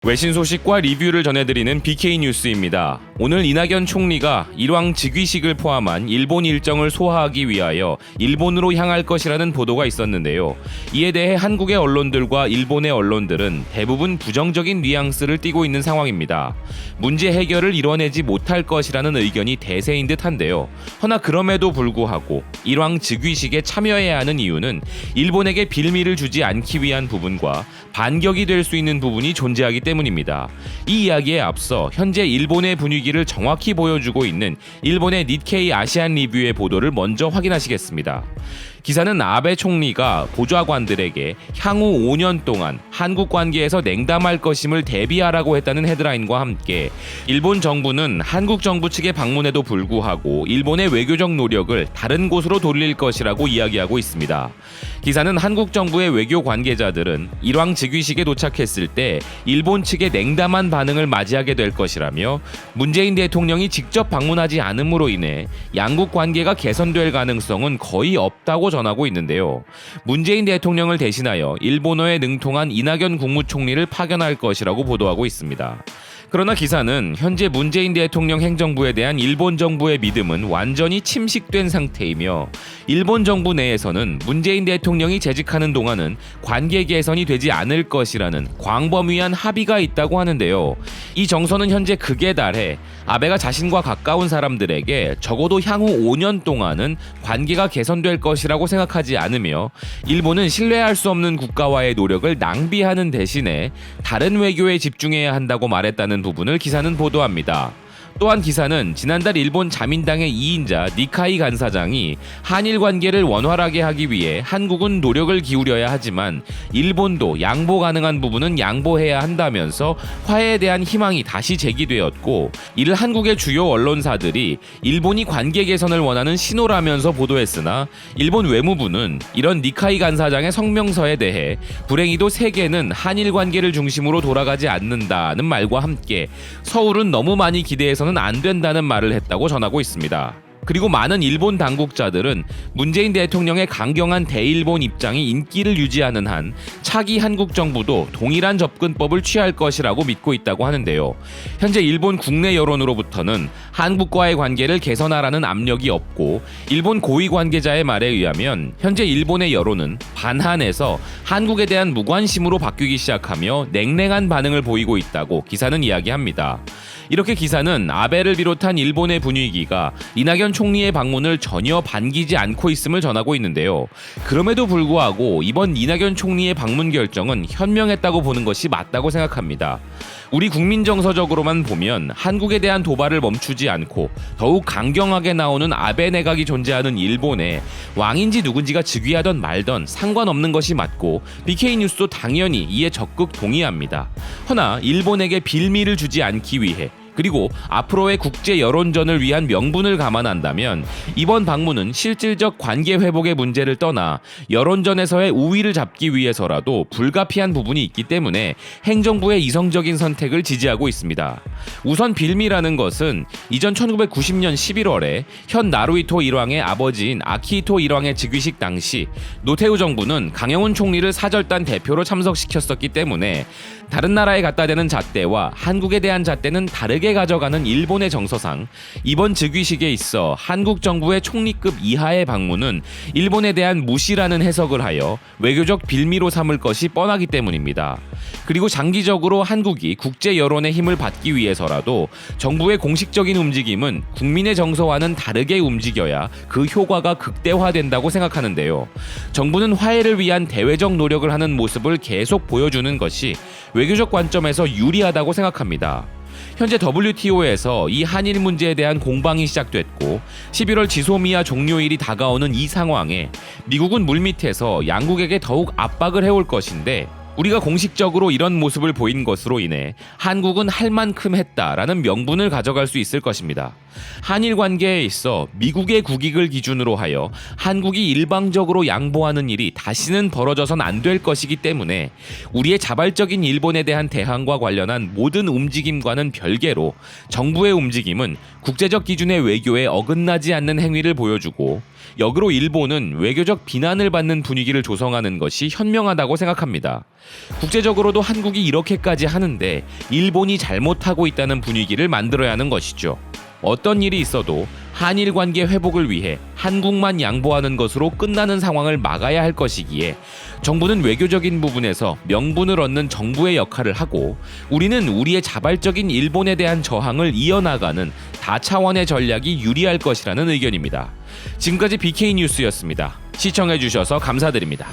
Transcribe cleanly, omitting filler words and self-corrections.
외신 소식과 리뷰를 전해드리는 BK 뉴스입니다. 오늘 이낙연 총리가 일왕 즉위식을 포함한 일본 일정을 소화하기 위하여 일본으로 향할 것이라는 보도가 있었는데요. 이에 대해 한국의 언론들과 일본의 언론들은 대부분 부정적인 뉘앙스를 띠고 있는 상황입니다. 문제 해결을 이뤄내지 못할 것이라는 의견이 대세인 듯한데요. 허나 그럼에도 불구하고 일왕 즉위식에 참여해야 하는 이유는 일본에게 빌미를 주지 않기 위한 부분과 반격이 될 수 있는 부분이 존재하기 때문입니다. 이 이야기에 앞서 현재 일본의 분위기를 정확히 보여주고 있는 일본의 니케이 아시안 리뷰의 보도를 먼저 확인하시겠습니다. 기사는 아베 총리가 보좌관들에게 향후 5년 동안 한국 관계에서 냉담할 것임을 대비하라고 했다는 헤드라인과 함께 일본 정부는 한국 정부 측의 방문에도 불구하고 일본의 외교적 노력을 다른 곳으로 돌릴 것이라고 이야기하고 있습니다. 기사는 한국 정부의 외교 관계자들은 일왕 즉위식에 도착했을 때 일본 측의 냉담한 반응을 맞이하게 될 것이라며 문재인 대통령이 직접 방문하지 않음으로 인해 양국 관계가 개선될 가능성은 거의 없다고 전하고 있는데요. 문재인 대통령을 대신하여 일본어에 능통한 이낙연 국무총리를 파견할 것이라고 보도하고 있습니다. 그러나 기사는 현재 문재인 대통령 행정부에 대한 일본 정부의 믿음은 완전히 침식된 상태이며 일본 정부 내에서는 문재인 대통령이 재직하는 동안은 관계 개선이 되지 않을 것이라는 광범위한 합의가 있다고 하는데요. 이 정서는 현재 극에 달해 아베가 자신과 가까운 사람들에게 적어도 향후 5년 동안은 관계가 개선될 것이라고 생각하지 않으며 일본은 신뢰할 수 없는 국가와의 노력을 낭비하는 대신에 다른 외교에 집중해야 한다고 말했다는 부분을 기사는 보도합니다. 또한 기사는 지난달 일본 자민당의 2인자 니카이 간사장이 한일 관계를 원활하게 하기 위해 한국은 노력을 기울여야 하지만 일본도 양보 가능한 부분은 양보해야 한다면서 화해에 대한 희망이 다시 제기되었고 이를 한국의 주요 언론사들이 일본이 관계 개선을 원하는 신호라면서 보도했으나 일본 외무부는 이런 니카이 간사장의 성명서에 대해 불행히도 세계는 한일 관계를 중심으로 돌아가지 않는다는 말과 함께 서울은 너무 많이 기대해서는 안 된다는 말을 했다고 전하고 있습니다. 그리고 많은 일본 당국자들은 문재인 대통령의 강경한 대일본 입장이 인기를 유지하는 한 차기 한국 정부도 동일한 접근법을 취할 것이라고 믿고 있다고 하는데요. 현재 일본 국내 여론으로부터는 한국과의 관계를 개선하라는 압력이 없고 일본 고위 관계자의 말에 의하면 현재 일본의 여론은 반한에서 한국에 대한 무관심으로 바뀌기 시작하며 냉랭한 반응을 보이고 있다고 기사는 이야기합니다. 이렇게 기사는 아베를 비롯한 일본의 분위기가 이낙연 총리의 방문을 전혀 반기지 않고 있음을 전하고 있는데요. 그럼에도 불구하고 이번 이낙연 총리의 방문 결정은 현명했다고 보는 것이 맞다고 생각합니다. 우리 국민 정서적으로만 보면 한국에 대한 도발을 멈추지 않고 더욱 강경하게 나오는 아베 내각이 존재하는 일본에 왕인지 누군지가 즉위하던 말던 상관없는 것이 맞고 BK 뉴스도 당연히 이에 적극 동의합니다. 허나 일본에게 빌미를 주지 않기 위해 그리고 앞으로의 국제 여론전을 위한 명분을 감안한다면 이번 방문은 실질적 관계 회복의 문제를 떠나 여론전에서의 우위를 잡기 위해서라도 불가피한 부분이 있기 때문에 행정부의 이성적인 선택을 지지하고 있습니다. 우선 빌미라는 것은 이전 1990년 11월에 현 나루히토 일왕의 아버지인 아키히토 일왕의 즉위식 당시 노태우 정부는 강영훈 총리를 사절단 대표로 참석시켰었기 때문에 다른 나라에 갖다 대는 잣대와 한국에 대한 잣대는 다르게 가져가는 일본의 정서상 이번 즉위식에 있어 한국 정부의 총리급 이하의 방문은 일본에 대한 무시라는 해석을 하여 외교적 빌미로 삼을 것이 뻔하기 때문입니다. 그리고 장기적으로 한국이 국제 여론의 힘을 받기 위해서라도 정부의 공식적인 움직임은 국민의 정서와는 다르게 움직여야 그 효과가 극대화된다고 생각하는데요. 정부는 화해를 위한 대외적 노력을 하는 모습을 계속 보여주는 것이 외교적 관점에서 유리하다고 생각합니다. 현재 WTO에서 이 한일 문제에 대한 공방이 시작됐고 11월 지소미아 종료일이 다가오는 이 상황에 미국은 물밑에서 양국에게 더욱 압박을 해올 것인데 우리가 공식적으로 이런 모습을 보인 것으로 인해 한국은 할 만큼 했다라는 명분을 가져갈 수 있을 것입니다. 한일 관계에 있어 미국의 국익을 기준으로 하여 한국이 일방적으로 양보하는 일이 다시는 벌어져선 안 될 것이기 때문에 우리의 자발적인 일본에 대한 대항과 관련한 모든 움직임과는 별개로 정부의 움직임은 국제적 기준의 외교에 어긋나지 않는 행위를 보여주고 역으로 일본은 외교적 비난을 받는 분위기를 조성하는 것이 현명하다고 생각합니다. 국제적으로도 한국이 이렇게까지 하는데 일본이 잘못하고 있다는 분위기를 만들어야 하는 것이죠. 어떤 일이 있어도 한일 관계 회복을 위해 한국만 양보하는 것으로 끝나는 상황을 막아야 할 것이기에 정부는 외교적인 부분에서 명분을 얻는 정부의 역할을 하고 우리는 우리의 자발적인 일본에 대한 저항을 이어나가는 다차원의 전략이 유리할 것이라는 의견입니다. 지금까지 BK 뉴스였습니다. 시청해주셔서 감사드립니다.